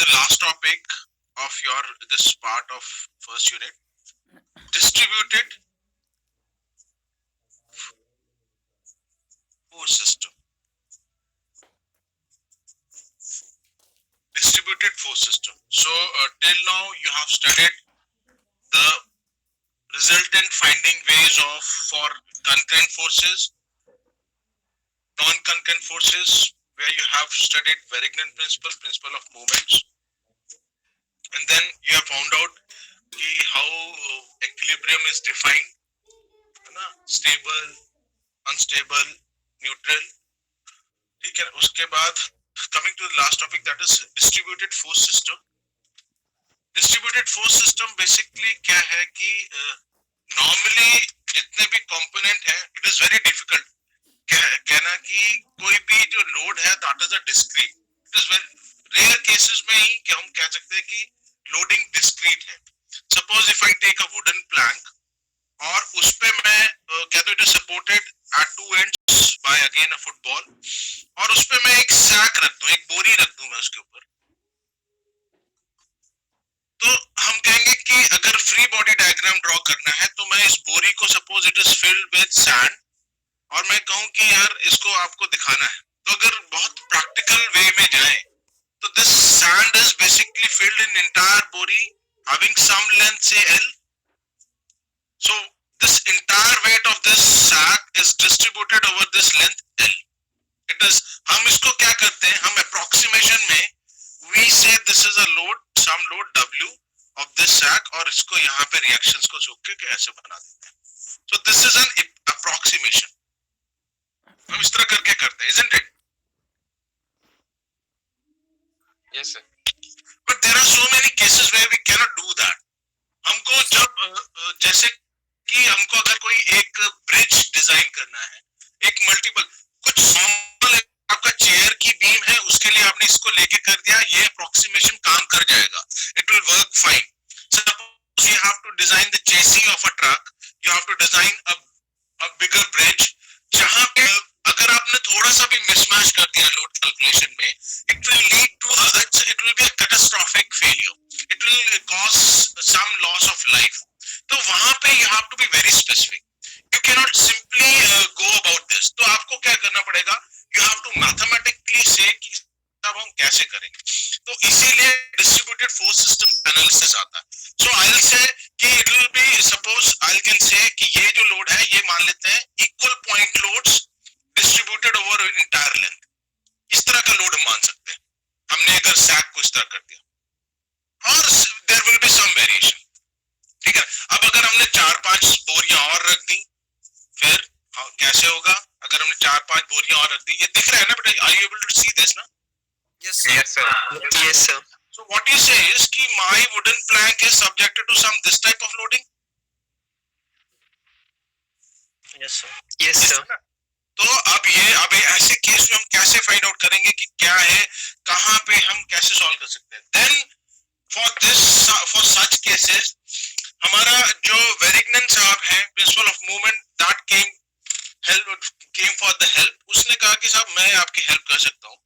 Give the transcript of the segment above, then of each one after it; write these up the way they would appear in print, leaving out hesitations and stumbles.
the last topic of your this part of first unit, distributed force system. Distributed force system. So till now you have studied the resultant finding ways of for concurrent forces, non-concurrent forces, where you have studied Varignon principle, principle of moments, and then you have found out how equilibrium is defined, stable, unstable, neutral. ठीक है, उसके बाद coming to the last topic, that is distributed force system. Distributed force system basically क्या है कि normally जितने भी component है, it is very difficult कहना कि कोई भी जो load है that is a discrete. It is very rare cases में ही कि हम कह सकते हैं कि loading discrete है. Suppose if I take a wooden plank और उस पे मैं कहता हूँ it is supported at two ends by again a football, और उस पे मैं एक सैक रख दूं, एक बोरी रख दूं मैं उसके ऊपर, तो हम कहेंगे कि अगर फ्री बॉडी डायग्राम ड्रॉ करना है तो मैं इस बोरी को suppose it is filled with sand और मैं कहूं कि यार इसको आपको दिखाना है, तो अगर बहुत प्रैक्टिकल वे में जाए तो this sand is basically filled in entire बोरी हैविंग सम लेंथ से L. So this entire weight of this sack is distributed over this length L. It is, हम इसको क्या करते हैं, हम approximation में we say this is a load, some load W of this sack, और इसको यहाँ पे reactions को जोड़ के ऐसे बना देते हैं. So this is an approximation. हम इस तरह करके करते हैं, isn't it? Yes sir. But there are so many cases where we cannot do that. हमको जब जैसे कि हमको अगर कोई एक ब्रिज डिजाइन करना है, एक मल्टीपल कुछ नॉर्मल आपका चेयर की बीम है, उसके लिए आपने इसको लेके कर दिया, ये अप्रोक्सीमेशन काम कर जाएगा, it will work fine. Suppose you have to design the chassis of a truck, you have to design a bigger bridge, जहां पे अगर आपने थोड़ा सा भी मिसमैच कर दिया लोड कैलकुलेशन में, it will lead to it will be a catastrophic failure, it will cause some loss of life. तो वहां पे you have to be very specific. You can not simply go about this. तो आपको क्या करना पड़ेगा, you have to mathematically से कि तब हम कैसे करेंगे. तो इसीलिए डिस्ट्रीब्यूटेड फोर्स सिस्टम एनालिसिस आता है. सो आई विल से कि it will B suppose I can say कि ये जो लोड है ये मान लेते हैं equal point loads distributed over entire length. इस तरह का लोड हम मान सकते हैं हमने अगर सैक को इस तरह कर दिया, और there will be some variation. ठीक है, अब अगर हमने 4-5 बोरियां और रख दी फिर कैसे होगा, अगर हमने 4-5 बोरियां और रख दी, ये दिख रहा है ना बेटा, are you able to see this ना? Yes sir. Yes sir. Yes sir. So what you say is कि my wooden plank is subjected to some this type of loading. Yes sir. Yes sir. तो अब ऐसे case में हम कैसे find out करेंगे कि क्या है, कहां पे हम कैसे सॉल्व कर सकते हैं. देन फॉर सच केसेस हमारा जो वेरिग्नन साहब हैं, principle of movement, that came for the help. उसने कहा कि साहब मैं आपकी हेल्प कर सकता हूँ.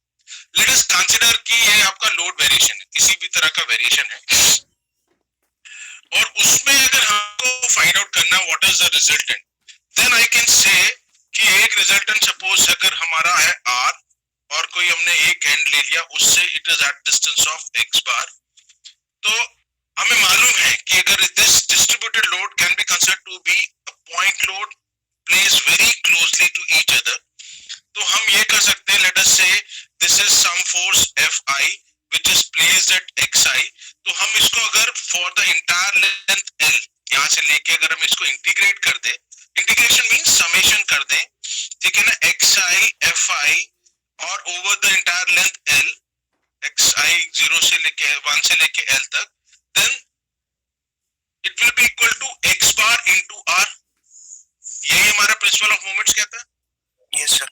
लेट अस कंसीडर कि ये आपका लोड वेरिएशन है, किसी भी तरह का वेरिएशन है, और उसमें अगर हमको फाइंड आउट करना what is the resultant, then I can say कि एक रिजल्टेंट सपोज अगर हमारा है R और कोई हमने एक एंड ले लिया, उससे it is at distance of x bar. तो हमें मालूम है कि अगर this distributed load can be considered to be a point load placed very closely to each other, तो हम ये कर सकते हैं, let us say this is some force Fi which is placed at xi. तो हम इसको अगर for the entire length L यहाँ से लेके अगर हम इसको इंटीग्रेट कर दे, इंटीग्रेशन मींस समेशन कर दें, ठीक है ना, xi Fi और over the entire length L, xi 0 से लेके 1 से लेके L तक, then it will be equal to x bar into r. यही हमारा प्रिंसिपल ऑफ मोमेंट्स कहता है. Yes sir.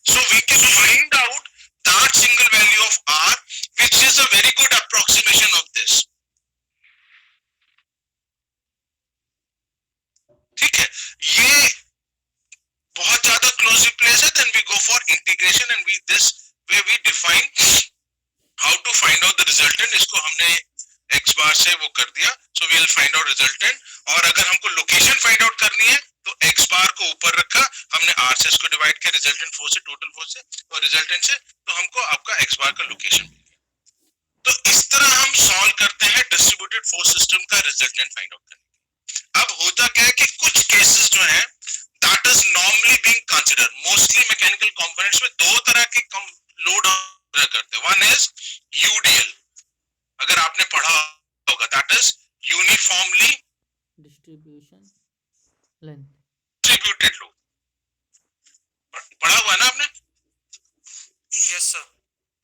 So we can find out that single value of r, which is a very good approximation of this. ठीक है, ये बहुत ज्यादा closely place है. then we go for integration and we this way we define how to find out the result. Resultant, इसको हमने x bar से वो कर दिया, so we will find out resultant. और अगर हमको लोकेशन फाइंड आउट करनी है तो x बार को ऊपर रखा, हमने r से इसको डिवाइड किया रिजल्टेंट फोर्स से, टोटल फोर्स से और रिजल्टेंट से, तो हमको आपका x बार का लोकेशन मिल गया। तो इस तरह हम सॉल्व करते हैं डिस्ट्रीब्यूटेड फोर्स सिस्टम का रिजल्टेंट फाइंड आउट करने। अब होता क्या है कि कुछ केसेस जो है that is normally being considered, mostly mechanical components में दो तरह के लोड करते हैं। वन इज यूडीएल, अगर आपने पढ़ा होगा, that is uniformly distribution length, distributed load, पढ़ा हुआ है ना आपने? Yes, sir.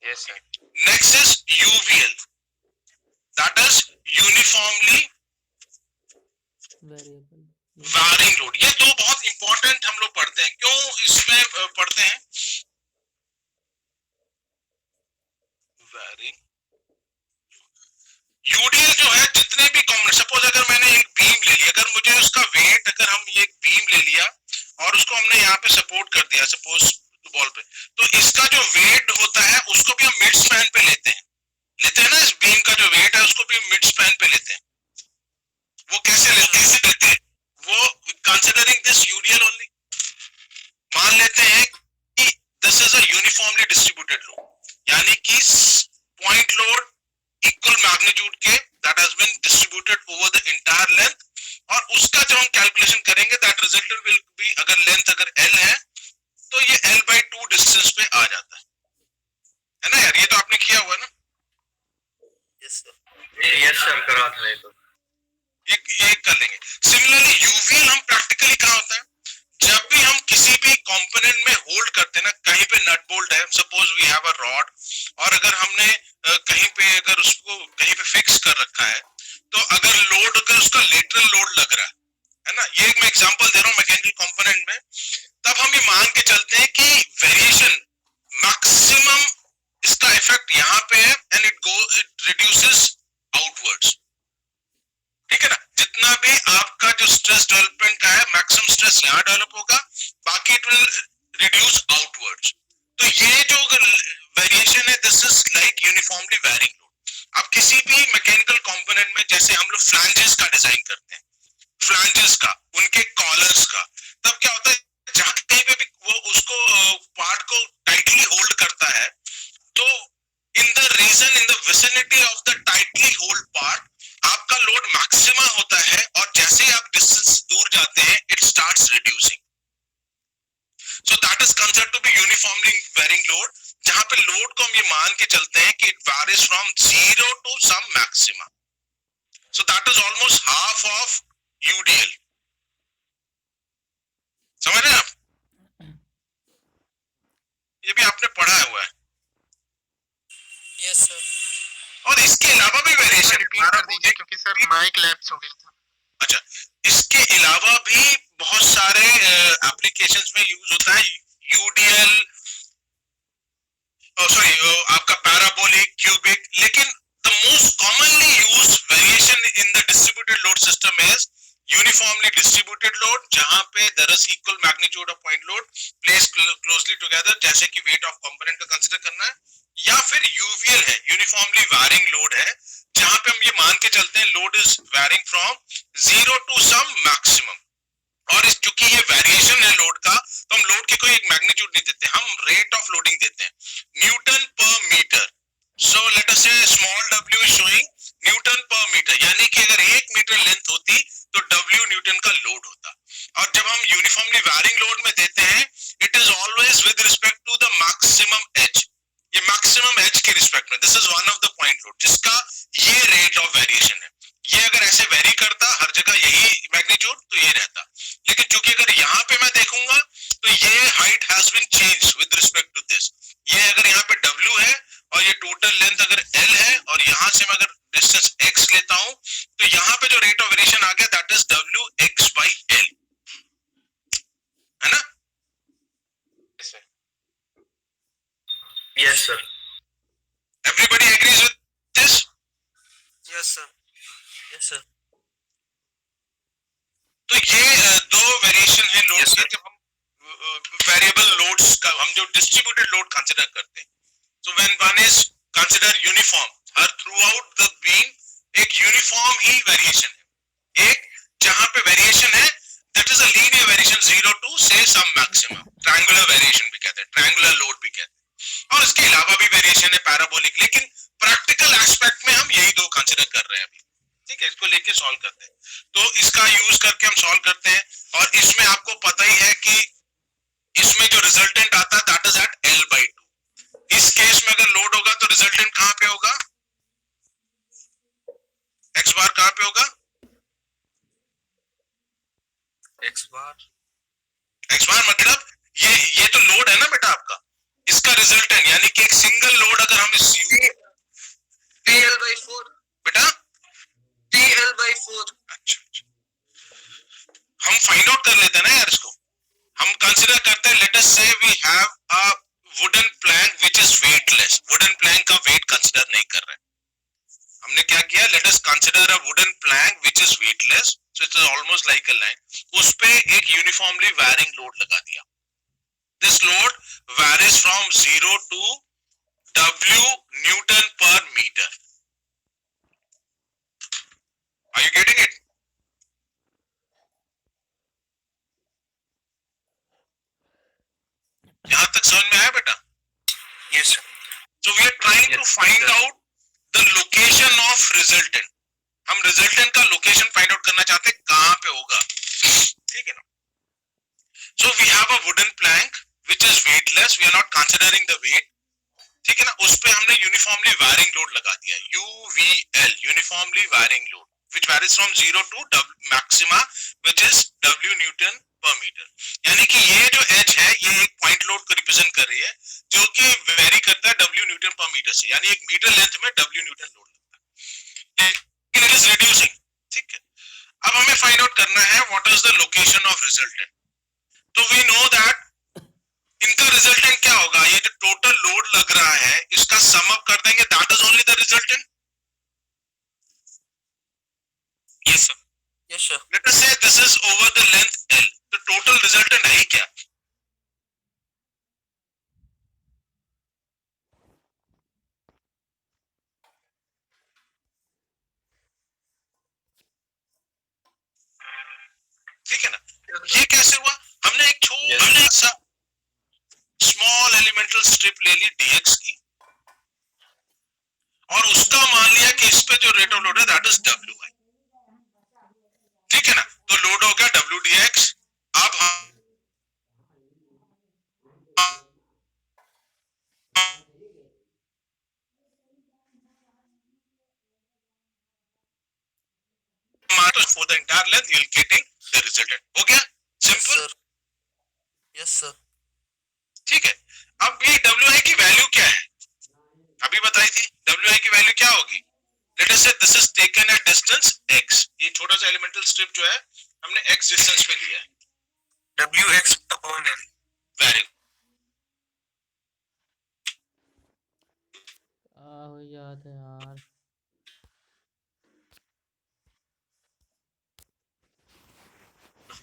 Yes, sir. Next is UVL, that is uniformly variable varying load. ये दो बहुत इंपॉर्टेंट हम लोग पढ़ते हैं। क्यों इसमें पढ़ते हैं? वैरिंग यूडीएल जो है, जितने भी कॉम्पोनेंट, सपोज अगर मैंने एक बीम ले लिया, अगर मुझे उसका वेट, अगर हम ये एक बीम ले लिया और उसको हमने यहाँ पे सपोर्ट कर दिया सपोज बॉल पे, तो इसका जो वेट होता है उसको भी हम मिड स्पैन पे लेते हैं ना, इस बीम का जो वेट है उसको भी मिड स्पैन पे लेते हैं। वो कैसे लेते हैं? वो कंसिडरिंग दिस यूडीएल ओनली, मान लेते हैं कि this is a uniformly distributed load, यानी कि पॉइंट लोड इक्वल मैग्नीट्यूड के that has been distributed over the entire length, और उसका जब हम कैलकुलेशन करेंगे दैट रिजल्टेंट विल बी, अगर लेंथ अगर l है तो ये l/2 डिस्टेंस पे आ जाता है ना यार? ये तो आपने किया हुआ ना? Yes, sir. Yes, sir. करा था ये तो। ये कर लेंगे। सिमिलरली यूवीएल हम प्रैक्टिकली कहाँ होता है, जब भी हम किसी भी कंपोनेंट में होल्ड करते हैं ना, कहीं पे नट बोल्ट है, suppose we have a rod, और अगर हमने कहीं पे अगर उसको कहीं पे फिक्स कर रखा है, तो अगर लोड, अगर उसका लेटरल लोड लग रहा है ना, ये मैं एग्जांपल दे रहा हूँ मैकेनिकल कंपोनेंट में, तब हम ये मान के चलते हैं कि वेरिएशन मैक्सिमम इसका इफेक्ट यहाँ पे है एंड इट रिड्यूसेस आउटवर्ड्स, ठीक है ना? जितना भी आपका जो स्ट्रेस डेवलपमेंट का है, मैक्सिमम स्ट्रेस यहाँ डेवलप होगा, बाकी इट विल रिड्यूस आउटवर्ड्स। तो ये जो वेरिएशन है, this is like uniformly varying load. अब किसी भी मैकेनिकल कंपोनेंट में, जैसे हम लोग फ्लैंजेस का डिजाइन करते हैं, फ्लैंजेस का, उनके कॉलर्स का, तब क्या होता है, जहां कहीं पे भी वो उसको पार्ट को टाइटली होल्ड करता है, तो in the region, in the vicinity of the tightly hold part आपका लोड मैक्सिमा होता है, और जैसे आप डिस्टेंस दूर जाते हैं it starts reducing. So that is considered to be uniformly varying load, जहां पे लोड को हम ये मान के चलते हैं कि it varies from 0 to some maxima. So that is almost half of UDL. समझ रहे हैं आप? ये भी आपने पढ़ा हुआ है। Yes, sir. और इसके अलावा भी वेरिएशन, रिपीट कर दीजिए क्योंकि सर माइक लैप्स हो गया था। अच्छा, इसके अलावा भी बहुत सारे एप्लीकेशंस में यूज होता है यूडीएल, सॉरी आपका पैराबोलिक, क्यूबिक, लेकिन the most commonly used variation in the distributed load system is uniformly distributed load, जहां पे there is equal magnitude of point load placed closely together, जैसे कि वेट ऑफ कंपोनेंट का consider करना है, या फिर यूवीएल है, यूनिफॉर्मली वेरिंग लोड है, जहां पे हम ये मान के चलते हैं load is varying from 0 to some maximum. और इस चूंकि ये वेरिएशन है लोड का, तो हम लोड के कोई एक मैग्नीट्यूड नहीं देते, हम रेट ऑफ लोडिंग देते हैं, Newton per metre. So let us से small w is showing Newton per metre, यानी कि अगर 1 मीटर लेंथ होती तो w न्यूटन का लोड होता। और जब हम यूनिफॉर्मली वेरिंग लोड में देते हैं, it is always with respect to the maximum edge, ये मैक्सिमम एज के रिस्पेक्ट में, this is one of the point load जिसका ये रेट ऑफ वेरिएशन है। ये अगर ऐसे वेरी करता हर जगह यही मैग्नीट्यूड, तो ये रहता, लेकिन चूंकि अगर यहाँ पे मैं देखूंगा तो ये height has been changed with respect to this, ये अगर यहाँ पे w है और ये टोटल लेंथ अगर l है, और यहाँ से मैं अगर डिस्टेंस x लेता हूं, तो यहाँ पे जो रेट ऑफ वेरिएशन आ गया that is w x by l, है ना? Yes, sir. Everybody agrees with this? Yes, sir. Yes, sir. तो ये दो वेरिएशन है लोड Yes, के, sir. जब हम वेरिएबल लोड्स का, हम जो डिस्ट्रीब्यूटेड लोड कंसीडर करते हैं, so when one is consider uniform, हर थ्रू आउट द बीम एक यूनिफॉर्म ही वेरिएशन है, एक जहां पे वेरिएशन है that is a linear variation 0 to से सम मैक्सिमम, ट्रायंगुलर वेरिएशन भी कहते हैं, ट्रायंगुलर लोड भी कहते हैं, और इसके अलावा भी वेरिएशन है पैराबोलिक, लेकिन प्रैक्टिकल एस्पेक्ट में हम यही दो कंसिडर कर रहे हैं अभी। ठीक है, इसको लेके सॉल्व करते हैं, तो इसका यूज करके हम सॉल्व करते हैं। और इसमें आपको पता ही है कि इसमें जो रिजल्टेंट आता है दैट इज एट L/2। इस केस में अगर लोड होगा तो रिजल्टेंट कहां पे होगा, x बार कहां पे होगा, x बार x बार मतलब ये तो लोड है ना बेटा आपका, इसका रिजल्टेंट यानी कि एक सिंगल लोड अगर हम इस PL/4 बेटा PL/4। अच्छा, हम फाइंड आउट कर लेते हैं ना यार इसको, हम कंसीडर करते हैं, let us say we have a wooden plank which is weightless, wooden plank का वेट कंसीडर नहीं कर रहे, हमने क्या किया, let us consider a wooden plank which is weightless, so it is almost like a line, उस पे एक यूनिफॉर्मली वेरिंग लोड लगा दिया, this load varies from 0 to W newton per metre, are you getting it? यहां तक समझ में आया बेटा? Yes So we are trying to find out the location of resultant. हम resultant का location find out करना चाहते हैं, कहां पे होगा, ठीक है ना? So we have a wooden plank which is weightless. We are not considering the weight. ठीक है ना? उस पे हमने uniformly varying load लगा दिया, UVL, uniformly varying load, which varies from 0 to W maxima, which is W Newton per meter. यानी कि ये जो H है ये एक पॉइंट लोड को रिप्रेजेंट कर रही है जो कि वेरी करता है W न्यूटन पर मीटर से, यानी एक मीटर लेंथ में W न्यूटन लोड लगता है, लेकिन इट इज रिड्यूसिंग। ठीक है, अब हमें फाइंड आउट करना है what is the location of resultant. तो वी नो दैट इनका रिजल्टेंट क्या होगा, ये जो टोटल लोड लग रहा है इसका सम अप कर देंगे, that is only the resultant. Yes sir, yes sir let us say this is over the length L, तो टोटल रिजल्टेंट है ही क्या, ठीक है ना? ये कैसे हुआ, हमने एक छोटा सा स्मॉल एलिमेंटल स्ट्रिप ले ली dx की और उसका मान लिया कि इस पे जो रेट ऑफ लोड है दैट इज W, ठीक है ना? तो लोड हो गया W dx। अब for the entire length you will getting the resultant, हो गया सिंपल। यस सर ठीक है, अब ये WI की वैल्यू क्या है, अभी बताई थी, WI की वैल्यू क्या होगी, late us say this is taken at distance x, ये छोटा सा एलिमेंटल स्ट्रिप जो है हमने x डिस्टेंस पे लिया है, WX/L। वेरी हो याद है यार,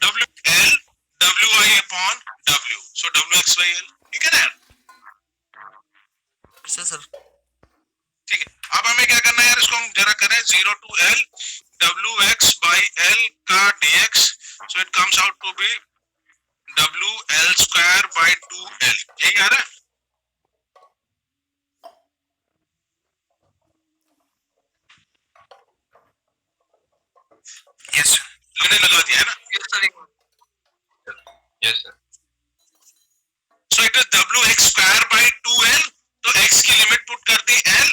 WL WI upon W, so WX/L, ठीक है ना? सर ठीक है, अब हमें क्या करना है यार, इसको हम जरा करें 0 टू L WX/L का dx, so it comes out to be WL²/2L, यही आ रहा है? यस मैंने लगा दिया है ना? Yes sir. So it is WX²/2L, तो x की लिमिट पुट कर दी L,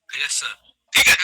यस सर ठीक है?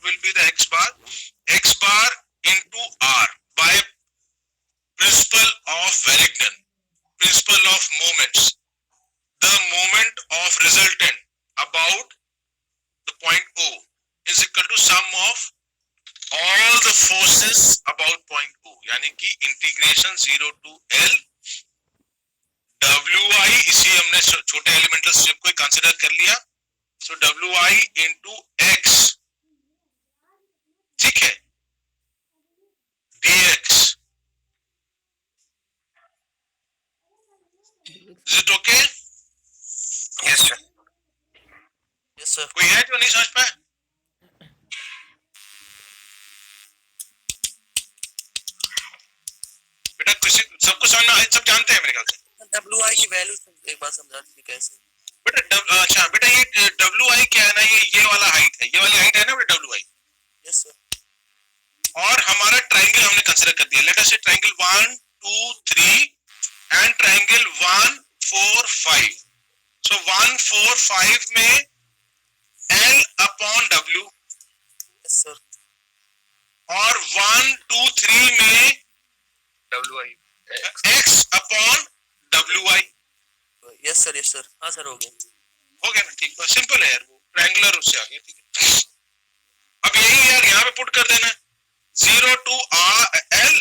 will be the x bar into r by principle of Varignon, principle of moments. The moment of resultant about the point O is equal to sum of all the forces about point O, यानी कि integration 0 to L WI, इसी हमने छोटे elemental system को consider कर लिया, सो WI into X, ठीक है, dx. Is it okay? Yes, sir. Yes, sir. कोई है जो नहीं समझ पाए? बेटा किसी सबको समझना, सब जानते हैं मेरे ख्याल से. WI की वैल्यू एक बार समझा दीजिए कैसे. बेटा अच्छा बेटा ये WI क्या है ना, ये वाला हाइट है, ये वाली हाइट है ना बेटा WI. Yes, sir. और हमारा ट्रायंगल हमने कंसीडर कर दिया. लेट अस से ट्रायंगल 1 2 3 एंड ट्रायंगल 1 4 5. सो 1 4 5 में L upon W, Yes, sir. और 1 2 3 में WI X upon WI. Yes, sir. Yes, sir. हाँ सर हो गया. हो गया ना, ठीक है, सिंपल है यार, वो ट्रायंगुलर उससे आ गया, ठीक है. अब यही यार यहाँ पे पुट कर देना 0 to L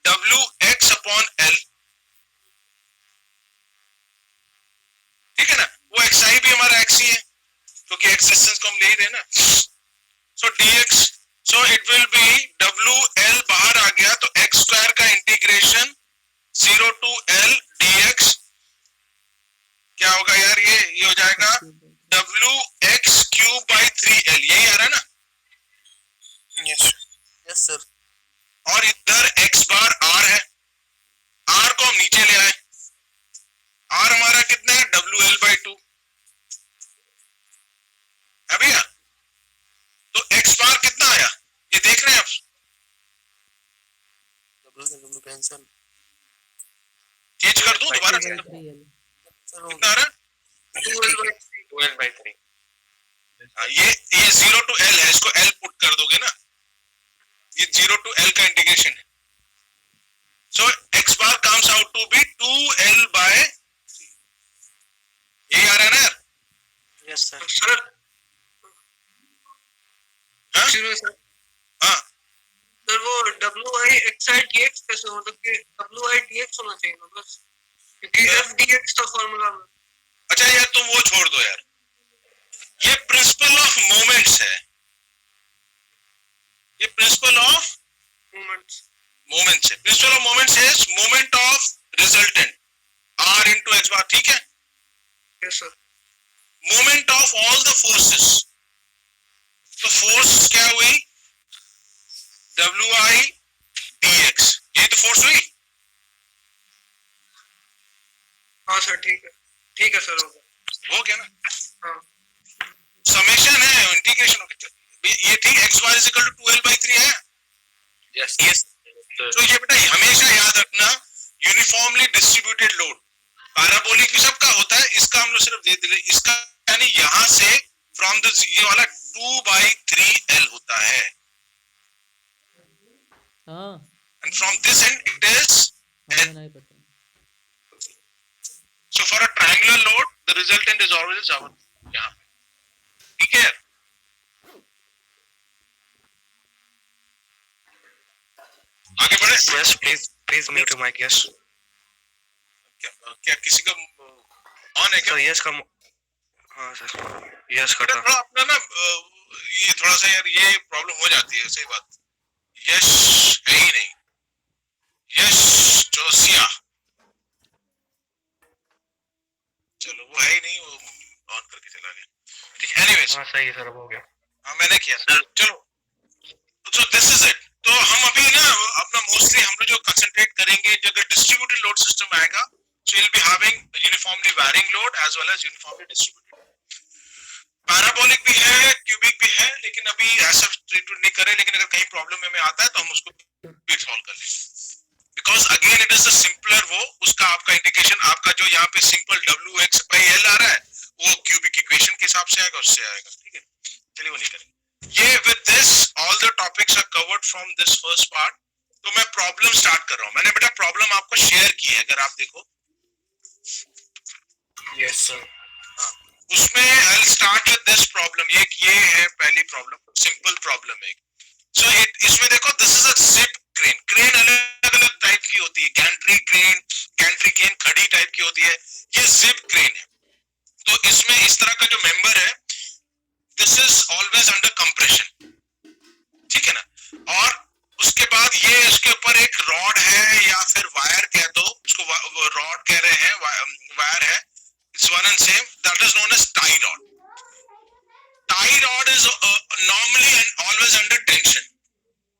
W X upon L, ठीक है ना. वो xi भी हमारा x ही है क्योंकि x डिस्टेंस को हम ले ही रहे हैं ना. सो dx, so it will B WL बाहर आ गया तो x स्क्वायर का इंटीग्रेशन 0 to L dx क्या होगा यार, ये हो जाएगा WX क्यूब बाई 3L, यही आ रहा है ना. Yes, sir. Yes, sir. और इधर x बार r है, r को हम नीचे ले आए, r हमारा कितना है WL बाई 2 है भैया. तो x बार कितना आया ये देख रहे हैं आप, W कैंसिल. चेंज कर दूं दोबारा से, 3L. सर हो कितना आ रहा है 12 by 3. ये 0 to L है, इसको L पुट कर दोगे ना, ये 0 to L का इंटीग्रेशन है. So x bar comes out to be 2L by 3, यही आ रहा है ना यार. Yes, sir. सर हाँ हाँ सर वो WI XI DX कैसे हो, मतलब कि WI DX होना चाहिए ना बस, क्योंकि FDX का फॉर्मूला. अच्छा यार तुम वो छोड़ दो यार, ये प्रिंसिपल ऑफ मोमेंट्स है, ये प्रिंसिपल ऑफ मोमेंट्स मोमेंट्स है. Principle of moments is moment of resultant r into x बार, ठीक है. Yes sir. Moment of all the forces, तो फोर्स क्या हुई WI dx, ये तो फोर्स हुई. हाँ सर ठीक है सर, हो गया ना. हाँ समेशन है, इंटीग्रेशन हो गया ये, ठीक. x bar is equal to 2L by 3 है. यस तो ये बेटा हमेशा याद रखना, यूनिफॉर्मली डिस्ट्रीब्यूटेड लोड पैराबोलिक भी सबका होता है, इसका हम लोग सिर्फ दे दे, इसका यानी यहां से फ्रॉम द ये वाला 2/3L होता है, हाँ and from this end it is हमें नहीं पता. So for a triangular load the resultant is always यहाँ पे, ठीक है. आगे बढ़े. Yes please mute your mic. Yes क्या किसी का ऑन है क्या? सर यस का. हाँ सर यस बेटा करता. थोड़ा अपना ना ये थोड़ा सा यार ये प्रॉब्लम हो जाती है, सही बात. यश है ही नहीं, यश जोशिया, चलो वो है ही नहीं, वो ऑन करके चला गया, ठीक है. एनीवेज हाँ सही है सर, अब हो गया. हाँ मैंने किया सर. चलो सो दिस इज इट. तो हम अभी ना अपना मोस्टली हम लोग जो कंसंट्रेट करेंगे, जो अगर डिस्ट्रीब्यूटेड लोड सिस्टम आएगा so will be having uniformly varying load as well as uniformly distributed. Parabolic भी है, क्यूबिक भी है, लेकिन अभी ऐसा ट्रीटमेंट नहीं करें, लेकिन अगर कहीं प्रॉब्लम में आता है तो हम उसको भी सॉल्व कर लेंगे, because again it is the simpler. वो उसका आपका इंडिकेशन, आपका जो यहाँ पे सिंपल WX by L आ रहा है वो क्यूबिक इक्वेशन के हिसाब से आएगा, उससे आएगा, ठीक है. चलिए वो नहीं करेंगे. ये with this all the topics are covered from this first part. तो मैं प्रॉब्लम स्टार्ट कर रहा हूँ. मैंने बेटा प्रॉब्लम आपको शेयर की है, अगर आप देखो. Yes sir. उसमें I'll start with this problem. ये है पहली प्रॉब्लम, सिंपल प्रॉब्लम है. So इसमें देखो, this is a zip crane. Crane अलग अलग टाइप की होती है. गैंट्री क्रेन खड़ी टाइप की होती है. ये जिप क्रेन है. तो इसमें इस तरह का जो मेंबर है, this is always under compression. ठीक है ना. और उसके बाद ये इसके ऊपर एक रॉड है या फिर वायर कह दो, उसको रॉड कह रहे हैं, वायर है. It's one and same. That is known as tie rod. Tie rod is normally and always under tension.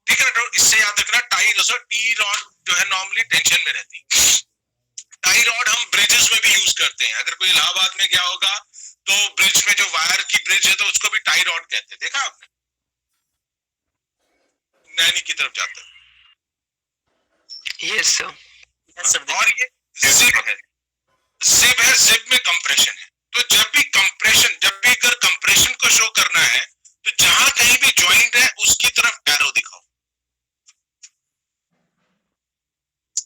ठीक है ना. तो इससे याद रखना, टी रॉड जो है नॉर्मली टेंशन में रहती है. टाई रॉड हम ब्रिजेस में भी यूज करते हैं. अगर कोई इलाहाबाद में गया होगा तो ब्रिज में जो वायर की ब्रिज है तो उसको भी टाई रॉड कहते हैं. देखा आपने, नैनी की तरफ जाता है. Yes sir. Yes sir. और ये जिप है. जिप में कंप्रेशन है. तो जब भी अगर कंप्रेशन को शो करना है तो जहां कहीं भी ज्वाइंट है उसकी तरफ एरो दिखाओ.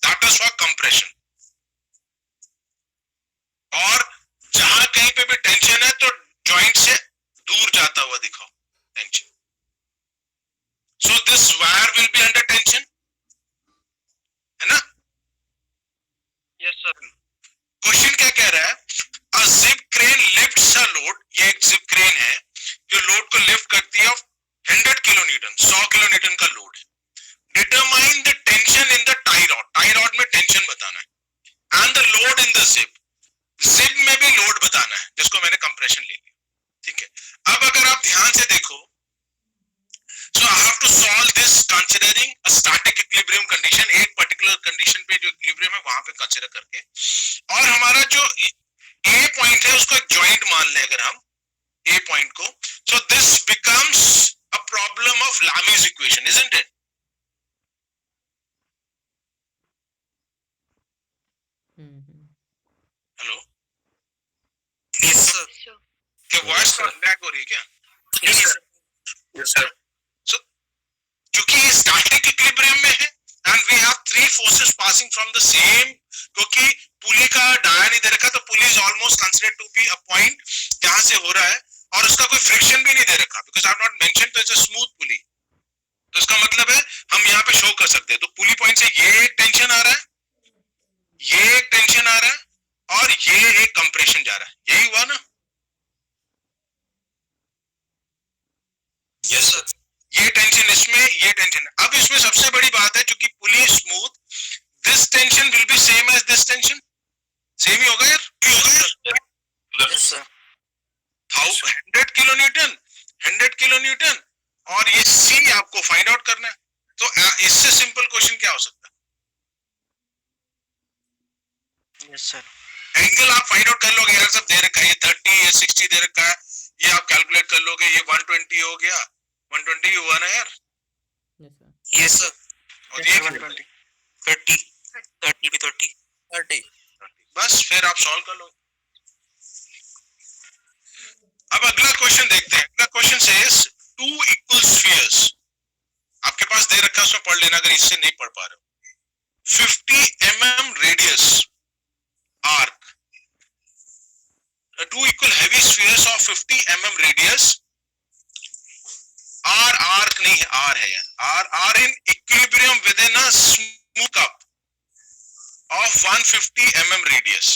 That is for compression. और जहां कहीं पे भी टेंशन है तो ज्वाइंट से दूर जाता हुआ दिखाओ tension. So this wire will be under tension, है ना. Yes sir. क्वेश्चन क्या कह रहा है? A jib crane lifts a load. ये एक जिप क्रेन है जो लोड को लिफ्ट करती है ऑफ 100 किलोन्यूटन. 100 किलोन्यूटन का लोड है. Determine the tension in the tie rod. Tie rod में टेंशन बताना है. And the load in the zip. Zip में भी लोड बताना है, जिसको मैंने कंप्रेशन ले लिया. ठीक है. अब अगर आप ध्यान से देखो, so I have to solve this considering a static equilibrium condition. एक पर्टिकुलर कंडीशन पे जो इक्विलिब्रियम है वहां पे कंसीडर करके, और हमारा जो ए पॉइंट है उसको एक जॉइंट मान लें अगर हम ए पॉइंट को. So this becomes a problem of Lami's equation, isn't it? Hello, yes sir. क्या वॉइस लैग हो रही है क्या? Yes sir. Yes sir. So क्योंकि ये स्टैटिक इक्विलिब्रियम में है and we have three forces passing from the same, क्योंकि पुली का डाया नहीं दे रखा, तो pulley is almost considered to be a point जहां से हो रहा है, और उसका कोई फ्रिक्शन भी नहीं दे रखा, because I have not mention. तो इट्स अ स्मूथ पुली. तो इसका मतलब है हम यहाँ पे शो कर सकते हैं. तो पुली पॉइंट से ये एक टेंशन आ रहा है, ये एक टेंशन आ रहा है, और ये एक कंप्रेशन जा रहा है. यही हुआ ना? Yes sir. ये टेंशन इसमें, ये टेंशन. अब इसमें सबसे बड़ी बात है, क्योंकि pulley smooth, this tension will be same as this tension. Same ही होगा यार. Yes sir. 100 किलोन्यूटन, 100 किलोन्यूटन, और ये सी आपको फाइंड आउट करना है. तो इससे सिंपल क्वेश्चन क्या हो सकता है? Yes sir. एंगल आप फाइंड आउट कर लोगे यार, सब दे रखा है. ये 30, ये 60 दे रखा है, ये आप कैलकुलेट कर लोगे. ये 120 हो गया, 120 हुआ ना यार. Yes sir. और ये 120. 30 भी 30. बस फिर आप सॉल्व कर लो. अब अगला क्वेश्चन देखते हैं. अगला question says two equal spheres. आपके पास दे रखा है, उसमें पढ़ लेना अगर इससे नहीं पढ़ पा रहे हो. 50 mm radius arc. Two equal heavy spheres of 50 mm radius are arc नहीं है, R है यार. are in equilibrium within a smooth cup of 150 mm radius.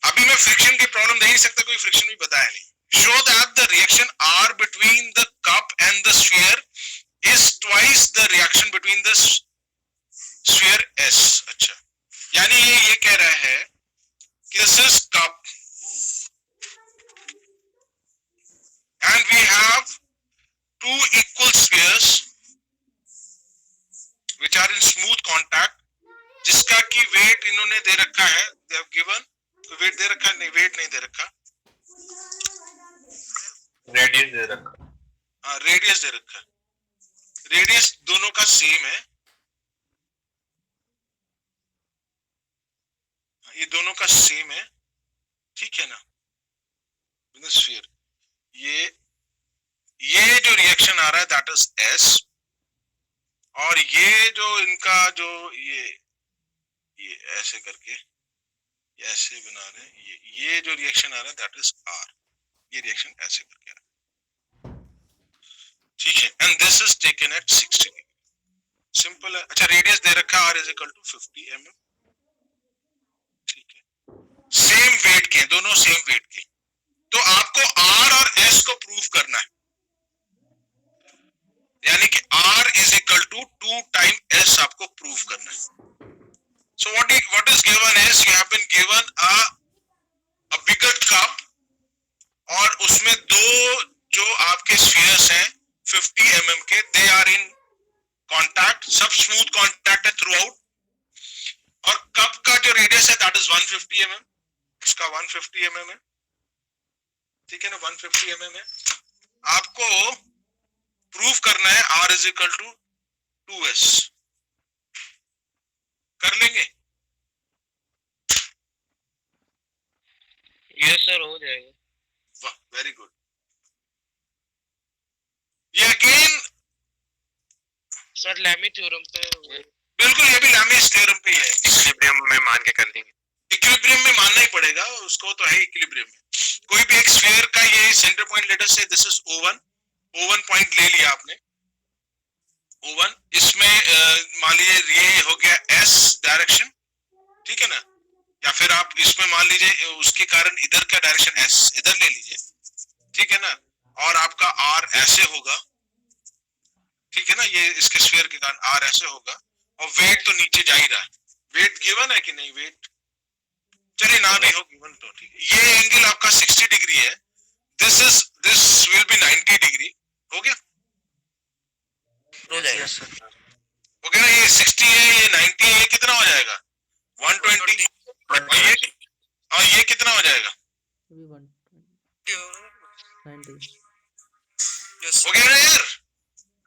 अभी मैं फ्रिक्शन की प्रॉब्लम दे नहीं सकता, कोई फ्रिक्शन भी बताया नहीं. Show that the reaction R between the cup and the sphere is twice the reaction between the sphere S. अच्छा, यानी ये कह रहा है कि this is cup and we have two equal spheres which are in smooth contact, जिसका की weight इन्होंने दे रखा है. they have given weight दे रखा नहीं, weight नहीं दे रखा, रेडियस दे रखा. हाँ रेडियस दे रखा. रेडियस दोनों का सेम है, ये दोनों का सेम है. ठीक है ना. स्फीयर, ये ये जो रिएक्शन आ रहा है दैट इज S, और ये जो इनका जो ये ऐसे करके ये ऐसे बना रहे हैं, ये जो रिएक्शन आ रहा है दैट इज R, ये रिएक्शन ऐसे करके आ रहा है, ठीक है, and this is taken at 60 degree, simple है। अच्छा, रेडियस दे रखा है R is equal to 50 mm, ठीक है, सेम वेट के, दोनों सेम वेट के, तो आपको R और S को प्रूव करना है, यानी कि R is equal to 2 time S आपको प्रूव करना है। So what is given is you have been given a bigger cup, और उसमें दो जो आपके spheres हैं 50 mm के, they are in contact, सब smooth contact है throughout, और कप का जो रेडियस है that is 150 mm, उसका 150 mm है, ठीक है ना, 150 mm है। आपको प्रूव करना है R is equal to 2S, कर लेंगे? यस सर, हो जाएगा। वाह, वेरी गुड। ये अगेन सर लैमी थ्योरम पे बिल्कुल, ये भी लैमीज थ्योरम पे ही है, इक्विलिब्रियम में मान के कर लेंगे। इक्विलिब्रियम में मानना ही पड़ेगा उसको, तो है इक्विलिब्रियम में। कोई भी एक स्फीयर का ये centre point, late us say this is O1 point ले लिया आपने, O1, इसमें मान लीजिए ये हो गया S डायरेक्शन, ठीक है ना, या फिर आप इसमें मान लीजिए उसके कारण इधर का डायरेक्शन S इधर ले लीजिए, ठीक है ना, और आपका R ऐसे होगा, ठीक है ना, ये इसके स्फीयर के कारण R ऐसे होगा, और वेट तो नीचे जा ही रहा है, वेट गिवन है कि नहीं, वेट चलिए ना नहीं हो गिवन तो ठीक है। ये एंगल आपका 60 डिग्री है, दिस विल बी 90 डिग्री, हो गया, हो जाएगा सर। हो गया ना, ये 60 है, ये 90 है, ये कितना हो जाएगा 120, और ये कितना हो जाएगा, भी 190। हो गया ना यार।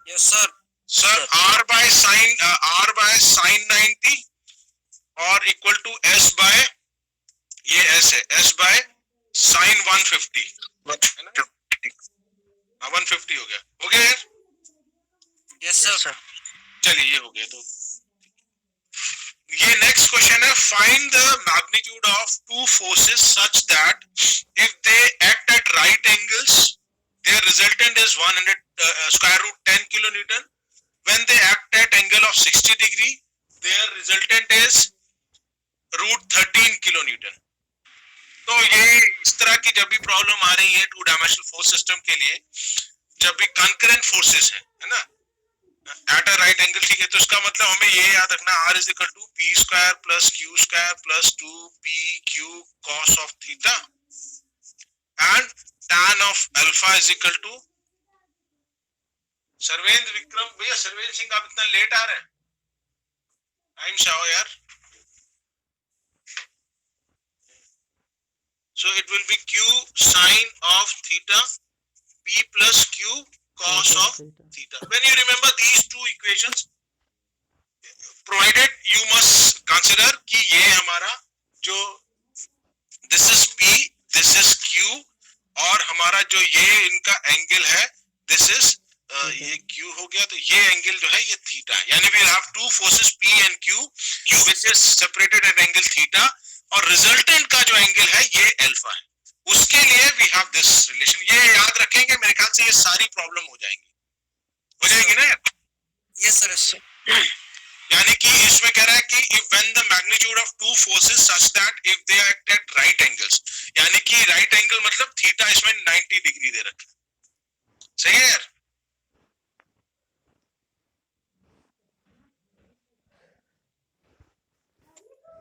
Yes sir. Sir R by sine 90 और इक्वल टू S बाय, ये S है, S बाय साइन 150 है ना, 150 हो गया यार। Yes sir. चलिए ये हो गया। तो ये नेक्स्ट क्वेश्चन है, find the magnitude of two forces such that if they act at right angles their resultant is 100 square root 10 kilonewton. When they act at angle of 60 degree, their resultant is root 13 kilonewton. तो ये इस तरह की जब भी problem आ रही है two dimensional force system के लिए, जब भी कंकरेंट फोर्सेस है ना, एट अ राइट एंगल, ठीक है, तो इसका मतलब हमें ये याद रखना, R is equal to P square plus Q square plus 2PQ cos of theta and tan of alpha is equal to, Sarvendra Vikram भैया, सर्वेंद्र सिंह आप इतना लेट आ रहे हैं, टाइम से आओ यार। So it will be Q sin of theta, P plus Q cos of theta. When you remember these two equations, provided you must consider कि ये हमारा जो this is P, this is Q, और हमारा जो ये इनका एंगल है दिस इज ये Q हो गया, तो ये एंगल जो है ये थीटा है, यानी we have two forces P and Q which is separated at angle theta, और रिजल्टेंट का जो एंगल है ये अल्फा है, उसके लिए वी हैव दिस रिलेशन। ये याद रखेंगे, मेरे ख्याल से ये सारी प्रॉब्लम हो जाएंगी ना यार। Yes sir. यानी कि इसमें कह रहा है कि if when the magnitude of two forces such that if they act at right angles, यानी कि राइट एंगल मतलब थीटा इसमें 90 डिग्री दे रखा है, सही है यार।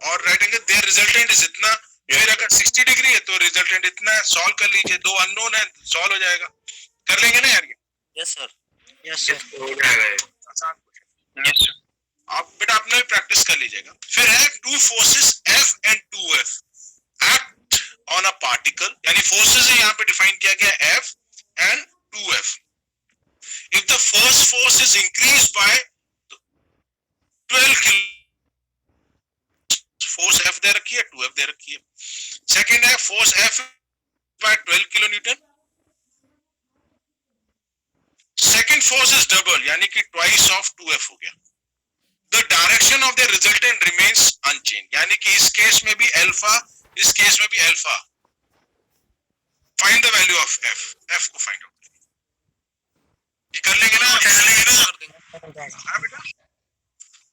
और right angle there resultant is इतना, फिर अगर 60 डिग्री है तो रिजल्टेंट इतना है, सॉल्व कर लीजिए, दो अननोन है, सॉल्व हो जाएगा, कर लेंगे ना यार ये। Yes sir. यस सर, हो जाएगा, आसान क्वेश्चन। Yes sir. आप बेटा अपने भी प्रैक्टिस कर लीजिएगा। फिर है two forces F and 2F act on a particle, यानी फोर्सेस है यहाँ पे डिफाइन किया गया F and 2F। If the first force is increase by 12 kilo, force F दे रखी है, 2F दे रखी है। सेकंड है force F by 12 kilo newton, combined force is double, यानी कि twice of 2F हो गया. The direction of the resultant remains unchanged, यानी कि इस केस में भी अल्फा, इस केस में भी alpha. Find the value of F. F को find out करेंगे. ये कर लेंगे ना? हाँ बेटा.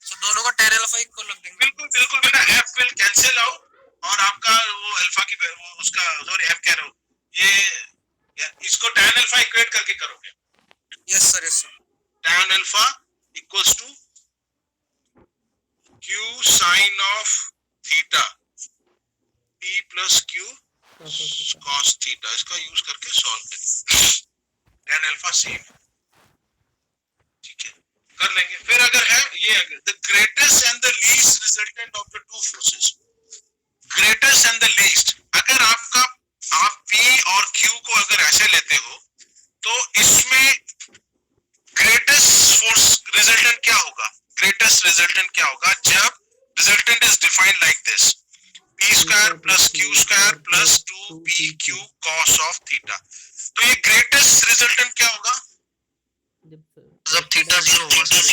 तो दोनों का tan अल्फा इक्वल रख देंगे. बिल्कुल बिल्कुल बेटा. F will cancel out और आपका वो अल्फा की वो उसका सॉरी F कह रहा हूँ. ये इसको tan अल्फा इक्वेट करके करोगे. Yes sir, yes sir. Tan alpha equals to Q sin of theta P plus Q cos theta. इसका यूज करके सॉल्व करेंगे. Tan alpha सेम, ठीक है, कर लेंगे. फिर अगर है ये the greatest and the least resultant of the two forces. Greatest and the least. अगर आप P और Q को अगर ऐसे लेते हो तो इसमें ग्रेटेस्ट फोर्स रिजल्टेंट क्या होगा? ग्रेटेस्ट रिजल्टेंट क्या होगा जब resultant is defined like this, p square plus q square plus 2pq cos of theta. तो ये ग्रेटेस्ट रिजल्टेंट क्या होगा? जब थीटा 0 होगा. दिस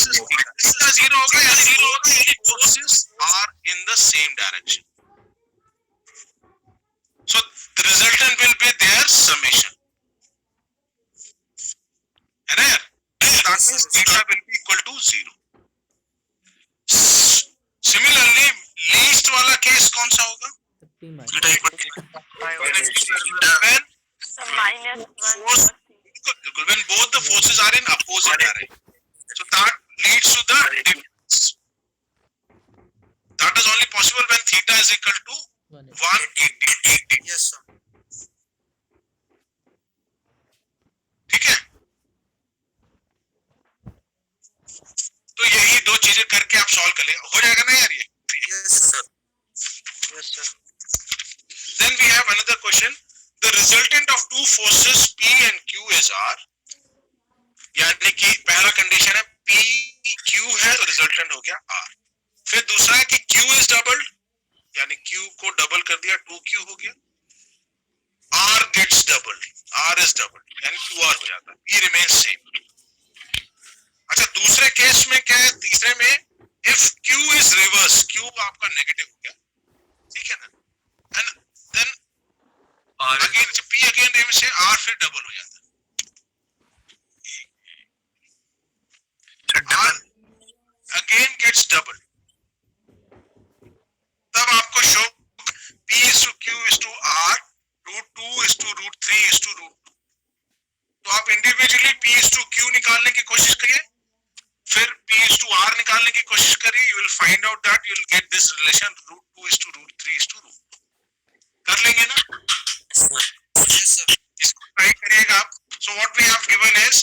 इज थीटा 0 होगा या 0 होगा, यानी forces are in the same direction. So the resultant will be their summation. है ना यार? That means theta will be equal to 0. Similarly, least वाला केस कौन सा होगा? When force, when both the forces are in opposite direction, so that leads to the difference. That is only possible when theta is equal to 180. Yes sir. ठीक है, तो यही दो चीजें करके आप सॉल्व कर ले, हो जाएगा ना यार ये. Yes sir. Yes sir. Then we have another question. The resultant of two forces P and Q is R. यानी कि पहला कंडीशन है P Q है तो रिजल्टेंट हो गया R. फिर दूसरा है कि Q is doubled, यानी Q को डबल कर दिया 2Q हो गया. R gets doubled, R is doubled, यानी 2R हो जाता है. P remains same. अच्छा, दूसरे केस में क्या है? तीसरे में if Q is reverse, Q आपका नेगेटिव हो गया, ठीक है ना, and then again P again remains से R फिर डबल हो जाता है. R again gets doubled. तब आपको show P is to Q is to R, root 2 is to root 3 is to root 2. तो आप individually P is to Q निकालने की कोशिश करिए, फिर P is to R निकालने की कोशिश करिए. You will find out that you will get this relation root 2 is to root 3 is to root 2. कर लेंगे ना? Yes sir. इसको ट्राई करिएगा आप. So what we have given is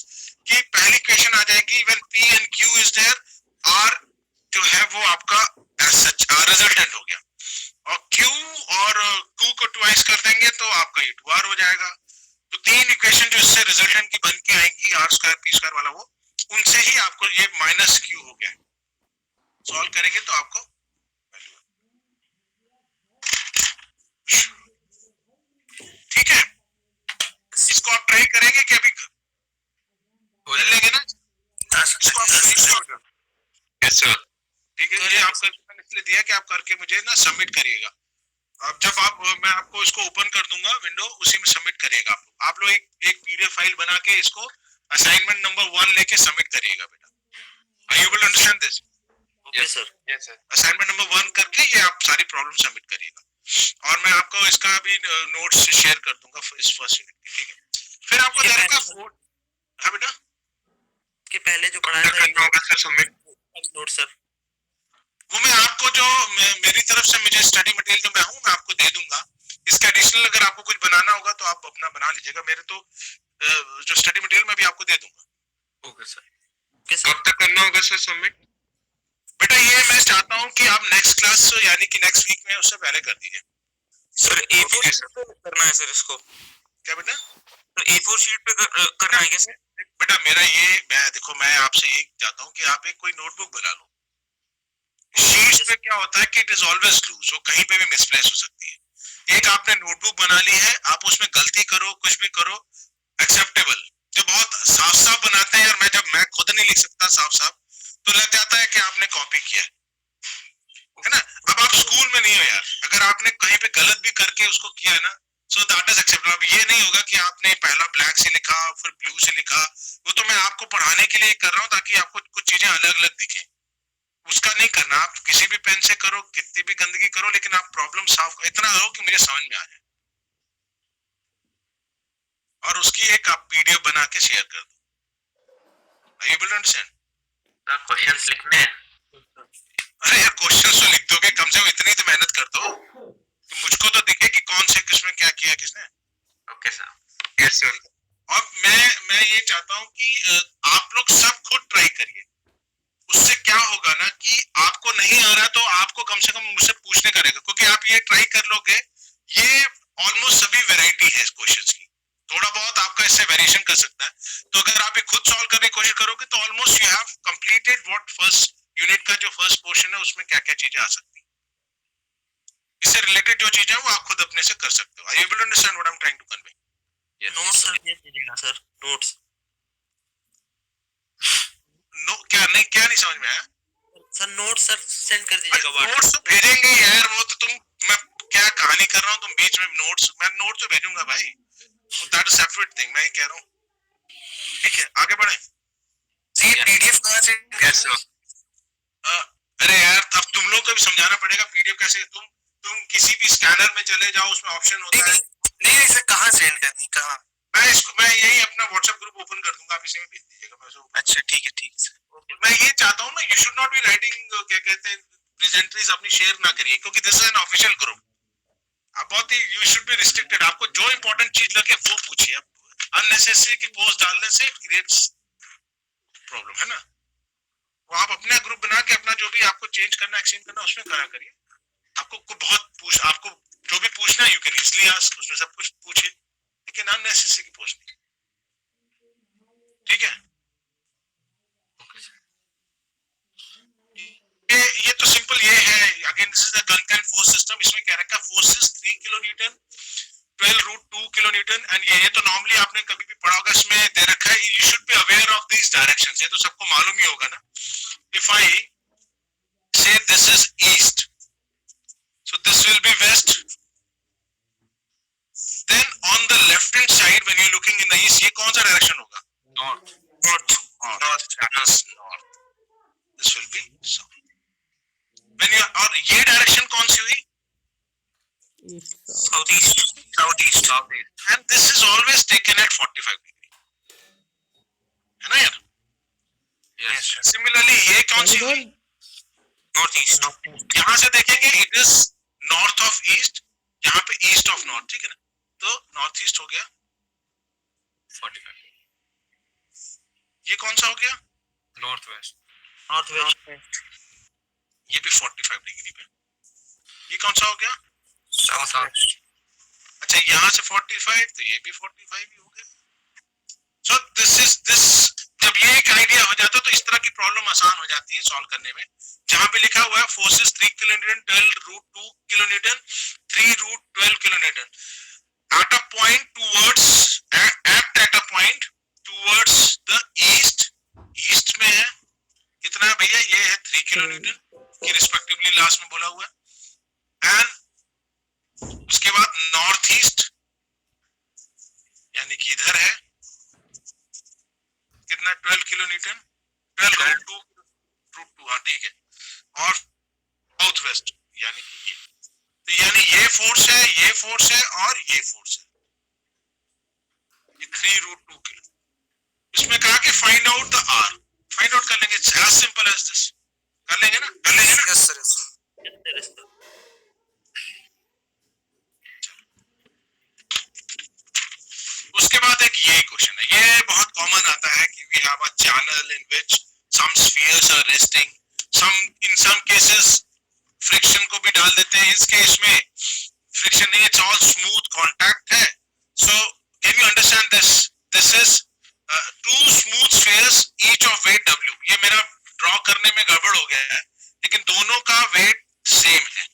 कि पहली क्वेश्चन आ जाएगी when P and Q is there, R जो है वो आपका रिजल्टेंट हो गया, और Q और Q को ट्वाइस कर देंगे तो आपका ये 2R हो जाएगा. तो तीन इक्वेशन जो इससे रिजल्टेंट की बन के आएंगी R स्क्वायर P स्क्वायर वाला, वो उनसे ही आपको ये माइनस Q हो गया. सॉल्व करेंगे तो आपको ठीक है. इसको आप ट्राई करेंगे कि अभी कर लेंगे ना? इसको आप यस सर, ठीक है. ये आपका इसलिए दिया कि आप करके मुझे ना सबमिट करिएगा. अब जब मैं आपको इसको ओपन कर दूंगा विंडो, उसी में सबमिट करिएगा. आप लोग एक पीडीएफ फाइल बना के इसको असाइनमेंट नंबर 1 लेके सबमिट करिएगा बेटा. Are you able to understand this? Yes sir. Yes sir. Assignment number 1 करके ये आप सारी प्रॉब्लम सबमिट करिएगा, और मैं आपको इसका भी नोट्स शेयर कर दूंगा इस फर्स्ट यूनिट की, ठीक है. फिर आपको देना है हाँ बेटा, कि पहले जो पढ़ाया था सबमिट नोट सर, वो मैं आपको जो मेरी तरफ से मुझे स्टडी मटेरियल जो मैं हूँ मैं आपको दे दूंगा. इसका एडिशनल अगर आपको कुछ बनाना होगा तो आप अपना बना लीजिएगा. मेरे तो जो स्टडी मटेरियल मैं भी आपको दे दूंगा. Okay sir. कब तक करना होगा सर सबमिट? बेटा ये मैं चाहता हूँ कि आप नेक्स्ट क्लास यानी कि नेक्स्ट वीक में उससे पहले कर दीजिए. सर A4 शीट पे करना है सर इसको. क्या बेटा? सर A4 शीट पे करना है क्या सर? बेटा मेरा ये देखो मैं आपसे ये चाहता हूँ कि आप एक कोई नोटबुक बना लो. शीट्स पे क्या होता है कि इट इज ऑलवेज लूज, वो कहीं पे भी मिसप्लेस हो सकती है. एक आपने नोटबुक बना ली है, आप उसमें गलती करो कुछ भी करो एक्सेप्टेबल, जो बहुत साफ साफ बनाते हैं यार, मैं खुद नहीं लिख सकता साफ साफ, तो लग जाता है कि आपने कॉपी किया है ना। अब आप स्कूल में नहीं हो यार, अगर आपने कहीं पे गलत भी करके उसको किया है ना, सो दैट इज एक्सेप्टेबल। अब ये नहीं होगा कि आपने पहला ब्लैक से लिखा फिर ब्लू से लिखा, वो तो मैं आपको पढ़ाने के लिए कर रहा हूँ ताकि आपको कुछ चीजें अलग अलग दिखें, उसका नहीं करना। आप किसी भी पेन से करो, कितनी भी गंदगी करो, लेकिन आप प्रॉब्लम साफ इतना करो कि मुझे समझ में आ जाए, और उसकी एक आप पीडीएफ बना के शेयर कर दो। Are you able to understand? Questions लिखने हैं। अरे यार क्वेश्चन तो लिख दोगे, कम से कम इतनी तो मेहनत कर दो कि मुझको तो दिखे कि कौन से किसमें क्या किया किसने। Okay sir. Yes sir. और मैं ये चाहता हूँ कि आप लोग सब खुद ट्राई करिए। उससे क्या होगा ना कि आपको नहीं आ रहा तो आपको कम से कम मुझसे पूछने का रहेगा, क्योंकि आप ये ट्राई कर लोगे, ये ऑलमोस्ट सभी वैरायटी है इस क्वेश्चंस की, थोड़ा बहुत आपका इससे वेरिएशन कर सकता है। तो अगर आप ये खुद सॉल्व करने की कोशिश करोगे तो almost you have completed what first unit का जो फर्स्ट पोर्शन है उसमें क्या क्या चीजें आ सकती है, इससे रिलेटेड जो चीजें हैं वो आप खुद अपने से कर सकते हो। Are you able to understand what I am trying to convey? Notes दीजिएगा सर, नोट्स। नो क्या नहीं समझ में आया सर नोट्स सर सेंड कर दीजिएगा व्हाट्सएप। नोट्स तो भेजेंगे यार, वो तो तुम, मैं क्या कहानी कर रहा हूँ, तुम बीच में नोट्स, मैं नोट तो भेजूंगा भाई, दैट इज सेपरेट थिंग, मैं ये कह रहा हूँ। ठीक है आगे बढ़े। ये पीडीएफ कहाँ से? Yes sir. अरे यार अब तुम लोग को भी समझाना पड़ेगा पीडीएफ कैसे, तुम किसी भी स्कैनर में चले जाओ, उसमें ऑप्शन होता है। नहीं सर कहाँ सेंड करनी, कहाँ? मैं यही अपना व्हाट्सएप ग्रुप ओपन कर दूंगा, आप इसी में भेज दीजिएगा। अच्छा ठीक है सर। मैं ये चाहता हूँ ना, you should not be writing क्या कहते हैं प्रेजेंटरीज अपनी शेयर ना करिए, क्योंकि this is an official group. आप बहुत ही, यू शुड बी रिस्ट्रिक्टेड, आपको जो इंपॉर्टेंट चीज लगे वो पूछिए। अननेसेसरी की पोस्ट डालने से क्रिएट्स प्रॉब्लम, है ना। वो आप अपना ग्रुप बना के अपना जो भी आपको चेंज करना एक्सचेंज करना उसमें करा करिए। आपको जो भी पूछना है यू कैन इजीली आस्क, उसमें सब कुछ पूछिए, लेकिन अननेसेसरी की पोस्ट नहीं। ठीक है, ये तो सिंपल ये है। Again this is the concurrent force system, इसमें क्या रखा, forces 3 kilo newton 12 root 2 kilo newton, and ये तो नॉर्मली आपने कभी भी पढ़ा होगा, इसमें दे रखा है you should be aware of these directions, ये तो सबको मालूम ही होगा ना। If I say this is east, so this will be west, then on the left hand side when you looking in the east, ये कौन सा डायरेक्शन होगा? North. This will be south. When you, और ये direction कौन सी हुई? East south east. And this is always taken at 45 degree, है ना यार? यस। Similarly ये कौन सी हुई? North east. यहाँ से देखेंगे it is north of east, यहाँ पे ईस्ट ऑफ नॉर्थ, ठीक है ना, तो नॉर्थ ईस्ट हो गया। 45। ये कौन सा हो गया? North west. ये भी 45 डिग्री पे। ये कौन सा हो गया? South west. अच्छा यहाँ से 45, तो ये भी 45 ही हो गया। सो दिस जब ये एक आइडिया हो जाता है तो इस तरह की प्रॉब्लम आसान हो जाती है सॉल्व करने में। जहां पे लिखा हुआ है forces 3 kilo newton 12 root 2 kilo newton 3 root 12 kilo newton at a point towards at a point towards the east में है कितना है भैया? ये है 3 किलो न्यूटन की रिस्पेक्टिवली लास्ट में बोला हुआ है, एंड उसके बाद नॉर्थ ईस्ट यानी कि इधर है कितना 12 किलो न्यूटन 12 रूट 2 हाँ ठीक है, और साउथ वेस्ट यानी कि ये, तो यानी ये फोर्स है और ये फोर्स है, ये 3 रूट 2 किलो। इसमें कहा कि find out the R, find out कर लेंगे, it's as simple as this. कर लेंगे ना? Yes sir. उसके बाद एक ये क्वेश्चन है, ये बहुत कॉमन आता है कि we have a channel in which some spheres are resting, in some cases friction को भी डाल देते हैं, इस केस में फ्रिक्शन नहीं, इट्स ऑल स्मूथ कांटेक्ट है। So can you understand this is two smooth spheres each of weight w। ये मेरा ड्रॉ करने में गड़बड़ हो गया है, लेकिन दोनों का वेट सेम है,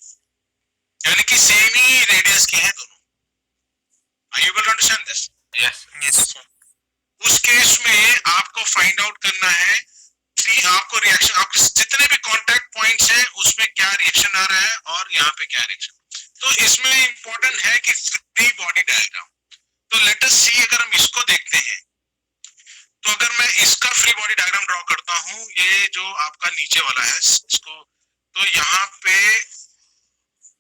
यानी कि सेम ही रेडियस के हैं दोनों। Are you able to understand this? Yes. उस केस आपको फाइंड आउट करना है कि आपको रिएक्शन, आपके जितने भी कांटेक्ट पॉइंट्स हैं उसमें क्या रिएक्शन आ रहा है और यहाँ पे क्या रिएक्शन। तो इसमें इंपॉर्टेंट है कि फ्री बॉडी डायग्राम। तो लेट अस सी, अगर हम इसको देखते हैं तो अगर मैं इसका फ्री बॉडी डायग्राम ड्रॉ करता हूं, ये जो आपका नीचे वाला है इसको, तो यहाँ पे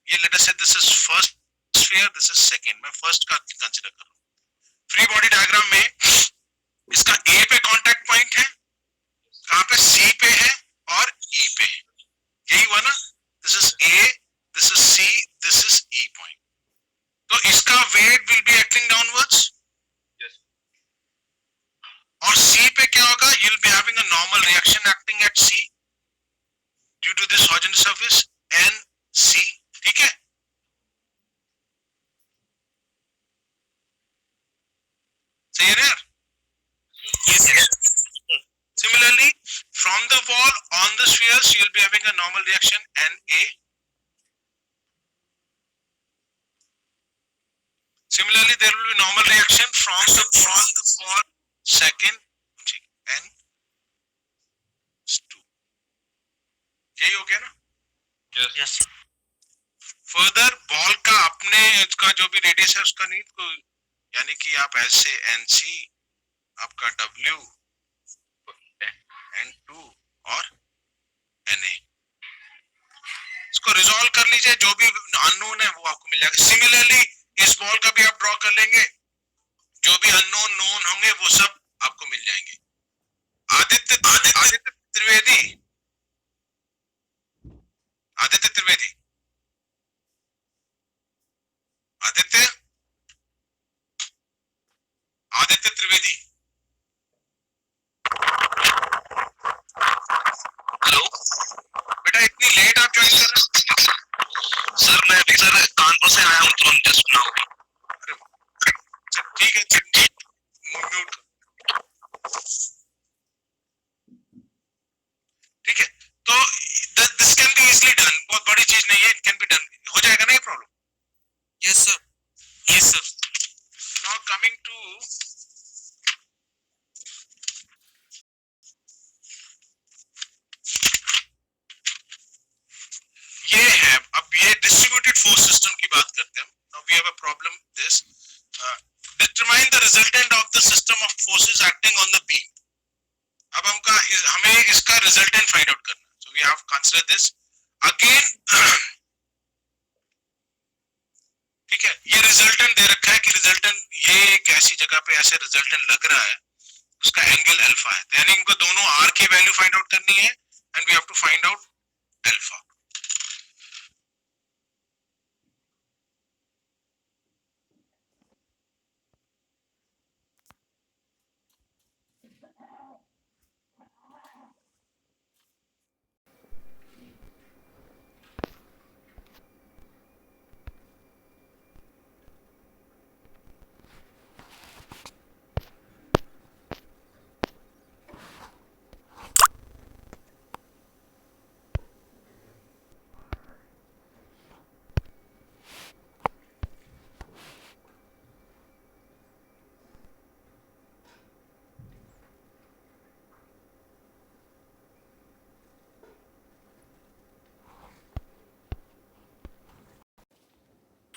ये late us say this is first sphere, this is second, मैं फर्स्ट का कंसीडर कर रहा हूं। फ्री बॉडी डायग्राम में इसका ए पे कांटेक्ट पॉइंट है, कहां पे, सी पे है और ई पे है, यही हुआ ना, this is A, this is C, this is E point. तो इसका weight will be acting downwards और C पे क्या होगा, you will be having a normal reaction acting at C due to this homogeneous surface NC, ठीक है। सही है यार? Yes. Similarly, from the wall on the spheres, you will be having a normal reaction NA. Similarly, there will be normal reaction from the wall second N2, यही हो गया ना। Yes. Further ball का अपने इसका जो भी रेडियस है उसका नहीं, तो यानी कि आप ऐसे NC, आपका W, N2 और Na, इसको रिजॉल्व कर लीजिए, जो भी अननोन है वो आपको मिल जाएगा। सिमिलरली इस बॉल का भी आप ड्रॉ कर लेंगे, जो भी अननोन नोन होंगे वो सब आपको मिल जाएंगे। आदित्य त्रिवेदी, आदित्य त्रिवेदी, आदित्य, आदित्य त्रिवेदी, हेलो बेटा इतनी लेट आप ज्वाइन कर रहे हैं? सर, मैं अभी सर कानपुर से आया हूँ तुरंत जस्ट नाउ। अरे चल ठीक है, चल म्यूट कर, ठीक है। तो this can be easily done, बहुत बड़ी चीज नहीं है, इट कैन बी डन, हो जाएगा ना ये problem. Yes sir. Yes sir. Now coming to ये है, अब ये डिस्ट्रीब्यूटेड फोर्स सिस्टम की बात करते हैं। Now we have a problem this, determine the resultant of the system of forces acting on the beam. अब हमें इसका रिजल्टेंट फाइंड आउट करना है, so we have consider this again, ठीक है। ये रिजल्टेंट दे रखा है कि रिजल्टेंट ये एक ऐसी जगह पे ऐसे रिजल्टेंट लग रहा है, उसका एंगल अल्फा है, तो यानी इनको दोनों आर की वैल्यू फाइंड आउट करनी है and we have to find out alpha.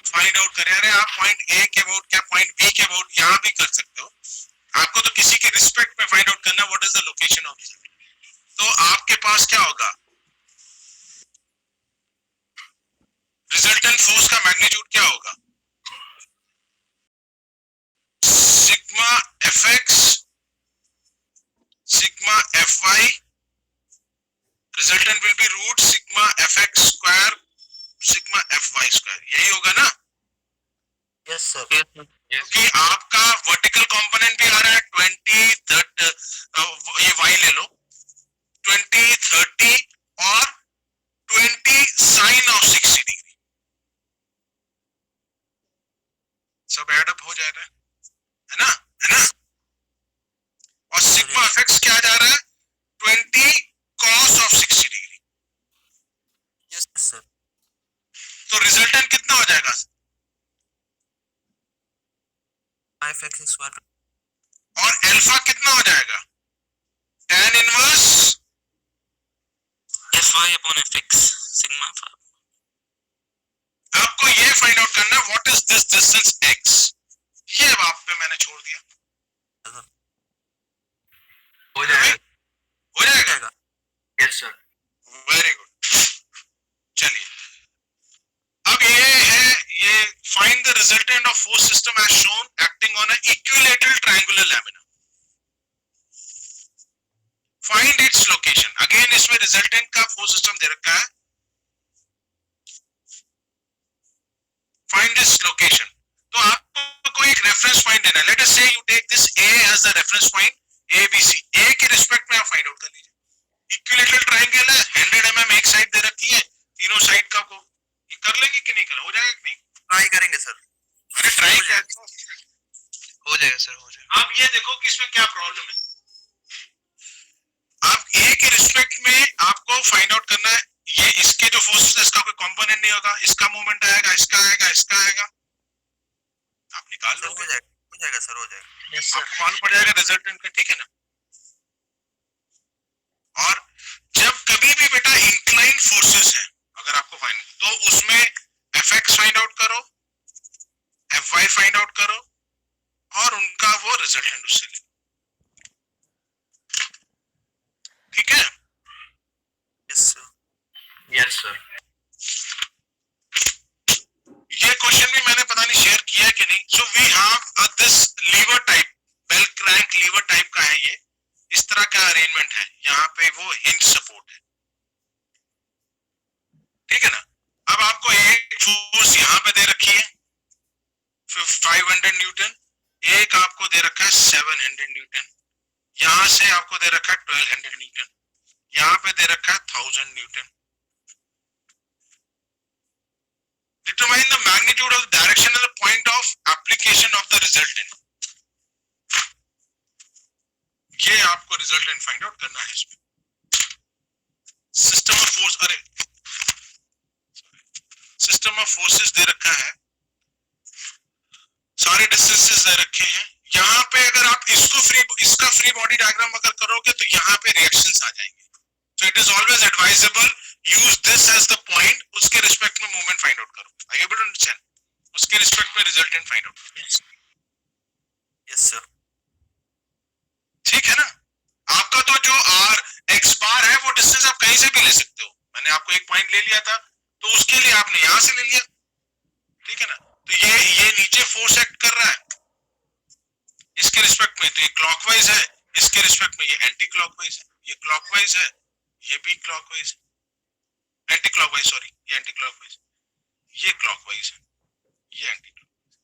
Find out करें, अरे आप पॉइंट ए के अबाउट क्या पॉइंट बी के अबाउट यहां भी कर सकते हो, आपको तो किसी के रिस्पेक्ट में फाइंड आउट करना what is the location of result. तो आपके पास क्या होगा, रिजल्टेंट फोर्स का मैग्नीट्यूड क्या होगा, sigma fx sigma fy, resultant will be root sigma fx square sigma fy square, यही होगा ना। Yes sir. कि आपका वर्टिकल कंपोनेंट भी आ रहा है 20 30, ये y ले लो 20 30 और 20 साइन ऑफ 60 डिग्री, सब ऐड अप हो जा रहा है ना, है ना। और सिग्मा एफएक्स क्या जा रहा है 20 cos of 60 degree. Yes sir. तो रिजल्टेंट कितना हो जाएगा, 5x square और अल्फा कितना हो जाएगा, tan inverse fy upon fx sigma phi. आपको ये फाइंड आउट करना है what is this distance x, ये अब आप पे मैंने छोड़ दिया, हो जाएगा हो जाएगा। Yes sir very good. चलिए अब ये है, ये find the resultant of force system as shown acting on a equilateral triangular lamina, find its location. Again इसमें रिजल्टेंट का फोर्स सिस्टम दे रखा है, फाइंड इट्स लोकेशन। तो आपको कोई एक रेफरेंस पॉइंट देना है, let us say you take this a as the reference point ABC, a के रिस्पेक्ट में आप फाइंड आउट कर लीजिए। इक्विलैटरल ट्रायंगल है, 100 mm एक साइड दे रखी है, तीनों साइड का को ये कर लेंगे कि नहीं कर, हो जाएगा कि नहीं? ट्राई करेंगे सर, अरे ट्राई क्या, हो जाएगा सर, हो जाएगा। आप ये देखो कि इसमें क्या प्रॉब्लम है। आप a के रिस्पेक्ट में आपको फाइंड आउट करना है, ये इसके जो फोर्सेस है इसका कोई कंपोनेंट नहीं होगा, इसका मूवमेंट आएगा, इसका आएगा, इसका आएगा, आप निकाल लो, हो जाएगा सर, हो जाएगा। यस आपको मालूम पड़ जाएगा रिजल्टेंट का, ठीक है ना। और जब कभी भी बेटा इंक्लाइन फोर्सेस है अगर आपको फाइंड, तो उसमें Fx फाइंड आउट करो, Fy फाइंड आउट करो और उनका वो रिजल्टेंट उससे ले, ठीक है। Yes sir, yes sir. ये क्वेश्चन भी मैंने पता नहीं शेयर किया कि नहीं। So we have this lever type, bell crank lever type का है ये, इस तरह का अरेंजमेंट है, यहाँ पे वो हिंज सपोर्ट है, ठीक है ना। अब आपको एक फोर्स यहाँ पे दे रखी है 500 न्यूटन, एक आपको दे रखा है 700 न्यूटन, यहाँ से आपको दे रखा है 1200 न्यूटन, यहाँ पे दे रखा है 1000 Newton. Determine the magnitude of the direction and the point of application of the resultant. ये आपको रिजल्टेंट फाइंड आउट करना है इसमें। सिस्टम ऑफ फोर्स, अरे सिस्टम ऑफ फोर्सेस दे रखा है, सारे डिस्टेंसेस दे रखे हैं। यहाँ पे अगर आप इसका फ्री बॉडी डायग्राम अगर करोगे तो यहाँ पे रिएक्शंस आ जाएंगे। So it is always advisable use this as the point, उसके रिस्पेक्ट में मूवमेंट फाइंड आउट करो। Are you able to understand? उसके रिस्पेक्ट में रिजल्टेंट फाइंड आउट करो। यस सर, ठीक है ना। आपका तो जो r x बार है वो डिस्टेंस आप कहीं से भी ले सकते हो, मैंने आपको एक पॉइंट ले लिया था तो उसके लिए आपने यहां से ले लिया, ठीक है ना। तो ये नीचे फोर्स एक्ट कर रहा है इसके रिस्पेक्ट में, तो ये क्लॉकवाइज है, इसके रिस्पेक्ट में ये एंटी क्लॉकवाइज है, ये क्लॉकवाइज है, ये भी क्लॉकवाइज है, एंटी क्लॉकवाइज, सॉरी ये एंटी क्लॉकवाइज, ये क्लॉकवाइज है, ये एंटी क्लॉकवाइज,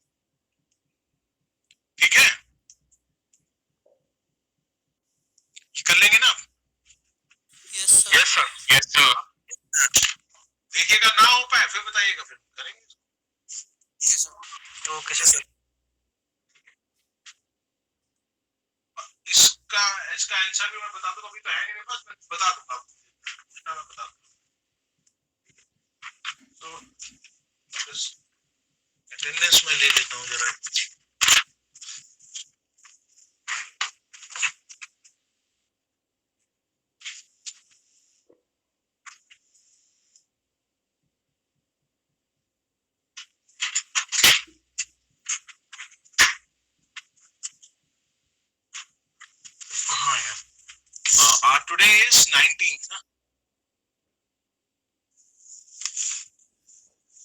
ठीक है। ये कर लेंगे ना आप? Yes sir, yes sir, yes sir. देखिएगा ना हो पाए फिर बताइएगा, फिर करेंगे। Yes sir, okay sir. इसका इसका आंसर भी मैं बता दूंगा, अभी तो है नहीं मेरे पास, मैं बता दूंगा आपको, मैं बता दूंगा। तो बस अटेंडेंस में ले लेता हूँ जरा। हाँ यार, टुडे इज 19th ना,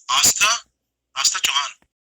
आस्था